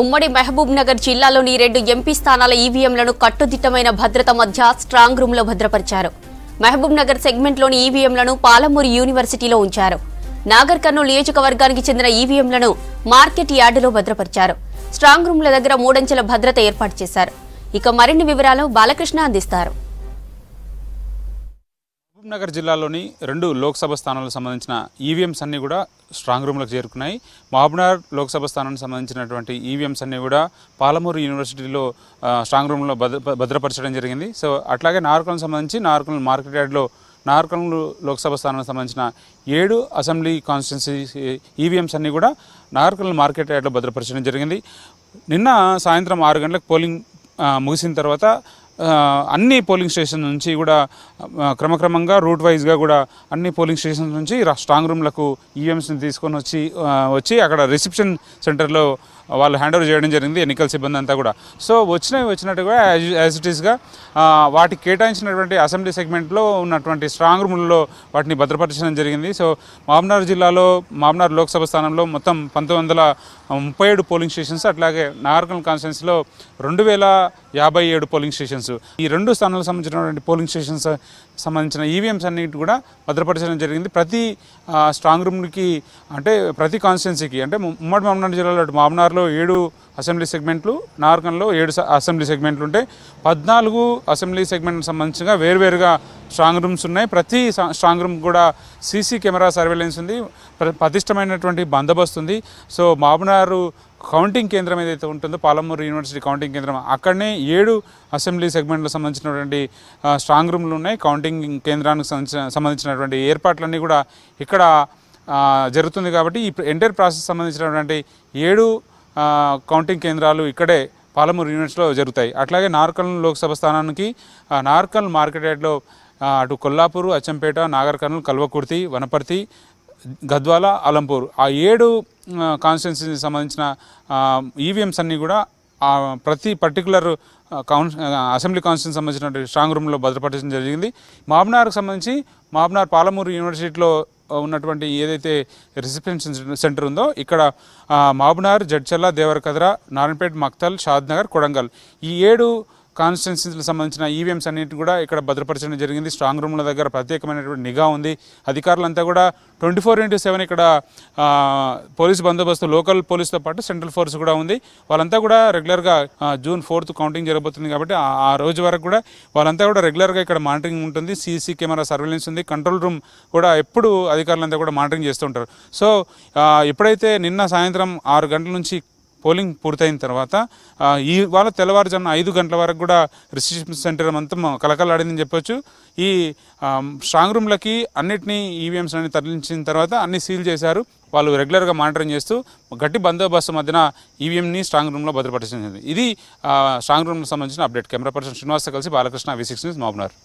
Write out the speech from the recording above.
ఉమ్మడి మహబూబ్ నగర్ జిల్లాలోని 2 ఎంపీ స్థానాల ఈవీఎంలను కట్టుదిట్టమైన భద్రత మధ్య స్ట్రాంగ్ రూమ్ లో భద్రపరిచారు. మహబూబ్ నగర్ సెగ్మెంట్లోని ఈవీఎంలను పాలమూరు యూనివర్సిటీలో ఉంచారు. నాగర్ కర్నూలు నియోజకవర్గానికి చెందిన ఈవీఎంలను మార్కెట్ యార్డులో భద్రపరిచారు. స్ట్రాంగ్ రూమ్ల దగ్గర 3 అంచెల భద్రత ఏర్పాటు చేశారు. ఇక మరిన్ని వివరాలు బాలకృష్ణ అందిస్తారు. మహబూబ్ నగర్ జిల్లాలోని 2 లోక్సభ స్థానాలకు సంబంధించిన ఈవీఎంస్ అన్నీ కూడా స్ట్రాంగ్ రూమ్లకు చేరుకున్నాయి. మహబూబ్ నగర్ లోక్సభ స్థానానికి సంబంధించినటువంటి ఈవీఎంస్ అన్నీ కూడా పాలమూరు యూనివర్సిటీలో స్ట్రాంగ్ రూమ్లో భద్రపరచడం జరిగింది. సో అట్లాగే నాగర్కర్నూలుకు సంబంధించి నాగర్కర్నూలు మార్కెట్ యార్డ్లో నాగర్కర్నూలు లోక్సభ స్థానానికి సంబంధించిన 7 అసెంబ్లీ కాన్స్టిట్యున్సీ ఈవీఎంస్ అన్నీ కూడా నాగర్కర్నూలు మార్కెట్ యార్డ్లో భద్రపరచడం జరిగింది. నిన్న సాయంత్రం 6 గంటలకు పోలింగ్ ముగిసిన తర్వాత అన్ని పోలింగ్ స్టేషన్ నుంచి కూడా క్రమక్రమంగా రూట్ వైజ్గా కూడా అన్ని పోలింగ్ స్టేషన్ నుంచి స్ట్రాంగ్ రూమ్లకు ఈవీఎంస్ని తీసుకొని వచ్చి అక్కడ రిసెప్షన్ సెంటర్లో వాళ్ళు హ్యాండ్ ఓవర్ చేయడం జరిగింది, ఎన్నికల సిబ్బంది అంతా కూడా. సో వచ్చినట్టుగా యాజ్ ఇట్ ఈస్గా వాటికి కేటాయించినటువంటి అసెంబ్లీ సెగ్మెంట్లో ఉన్నటువంటి స్ట్రాంగ్ రూమ్లలో వాటిని భద్రపరచడం జరిగింది. సో మహబూబ్నగర్ జిల్లాలో మహబూబ్నగర్ లోక్సభ స్థానంలో మొత్తం 1937 పోలింగ్ స్టేషన్స్, అట్లాగే నాగర్కర్నూలు కాన్స్టిట్యున్సీలో 2057 పోలింగ్ స్టేషన్స్. ఈ 2 స్థానాలకు సంబంధించినటువంటి పోలింగ్ స్టేషన్స్ సంబంధించిన ఈవీఎంస్ అన్నిటి కూడా భద్రపరచడం జరిగింది. ప్రతి స్ట్రాంగ్ రూమ్కి అంటే ప్రతి కాన్స్టిట్యున్సీకి అంటే ఉమ్మడి మహబూబ్నగర్ జిల్లాలో మహబూబ్నగర్లో 7 అసెంబ్లీ సెగ్మెంట్లు, నాగర్కర్నూలులో 7 అసెంబ్లీ సెగ్మెంట్లు ఉంటాయి. 14 అసెంబ్లీ సెగ్మెంట్కి సంబంధించిగా వేరువేరుగా స్ట్రాంగ్ రూమ్స్ ఉన్నాయి. ప్రతి స్ట్రాంగ్ రూమ్ కూడా సీసీ కెమెరా సర్వేలెన్స్ ఉంది, పటిష్టమైనటువంటి బందోబస్తు ఉంది. సో మహబూబ్నగర్ కౌంటింగ్ కేంద్రం ఏదైతే ఉంటుందో పాలమూరు యూనివర్సిటీ కౌంటింగ్ కేంద్రం, అక్కడనే 7 అసెంబ్లీ సెగ్మెంట్లకు సంబంధించినటువంటి స్ట్రాంగ్ రూమ్లు ఉన్నాయి. కౌంటింగ్ కేంద్రానికి సంబంధించినటువంటి ఏర్పాట్లన్నీ కూడా ఇక్కడ జరుగుతుంది. కాబట్టి ఈ ఎంటైర్ ప్రాసెస్ సంబంధించినటువంటి 7 కౌంటింగ్ కేంద్రాలు ఇక్కడే పాలమూరు యూనివర్సిటీలో జరుగుతాయి. అట్లాగే నాగర్కర్నూలు లోక్సభ స్థానానికి నాగర్కర్నూలు మార్కెట్ యార్డ్లో అటు కొల్లాపూరు, అచ్చంపేట, నాగర్కర్నూలు, కల్వకుర్తి, వనపర్తి, గద్వాల, అలంపూర్ ఆ 7 కాన్స్టిట్యున్సీకి సంబంధించిన ఈవీఎంస్ అన్నీ కూడా ప్రతి పర్టికులర్ అసెంబ్లీ కాన్స్టిట్యున్సీకి సంబంధించిన స్ట్రాంగ్ రూమ్లో భద్రపరచడం జరిగింది. మహబూబ్నగర్కి సంబంధించి మహబూబ్నగర్ పాలమూరు యూనివర్సిటీలో ఉన్నటువంటి ఏదైతే రిసెప్షన్ సెంటర్ ఉందో ఇక్కడ మహబూబ్నగర్, జడ్చర్ల, దేవరకద్ర, నారాయణపేట, మక్తల్, షాద్నగర్, కొడంగల్ ఈ 7 కాన్స్టిట్యున్సీలకు సంబంధించిన ఈవీఎంస్ అన్నింటిని కూడా ఇక్కడ భద్రపరచడం జరిగింది. స్ట్రాంగ్ రూమ్ల దగ్గర ప్రత్యేకమైనటువంటి నిఘా ఉంది. అధికారులంతా కూడా 24/7 ఇక్కడ పోలీస్ బందోబస్తు, లోకల్ పోలీసుతో పాటు సెంట్రల్ ఫోర్స్ కూడా ఉంది. వాళ్ళంతా కూడా రెగ్యులర్గా June 4th కౌంటింగ్ జరగబోతుంది కాబట్టి ఆ రోజు వరకు కూడా వాళ్ళంతా కూడా రెగ్యులర్గా ఇక్కడ మానిటరింగ్ ఉంటుంది. సీసీ కెమెరా సర్వేలెన్స్ ఉంది. కంట్రోల్ రూమ్ కూడా ఎప్పుడు అధికారులంతా కూడా మానిటరింగ్ చేస్తూ ఉంటారు. సో ఎప్పుడైతే నిన్న సాయంత్రం 6 గంటల నుంచి పోలింగ్ పూర్తయిన తర్వాత ఇవాళ తెల్లవారుజామున 5 గంటల వరకు కూడా రిసెప్షన్ సెంటర్ అంతా కలకలాడిందని చెప్పొచ్చు. ఈ స్ట్రాంగ్ రూమ్లకి అన్నిటినీ ఈవీఎంస్ అన్ని తరలించిన తర్వాత అన్ని సీల్ చేశారు. వాళ్ళు రెగ్యులర్గా మానిటరింగ్ చేస్తూ గట్టి బందోబస్తు మధ్యన ఈవీఎంని స్ట్రాంగ్ రూమ్లో భద్రపరిచింది. ఇది స్ట్రాంగ్ రూమ్కి సంబంధించిన అప్డేట్. కెమెరా పర్సన్ శ్రీనివాస్తో కలిసి బాలకృష్ణ, V6 న్యూస్, మహబూబ్నగర్.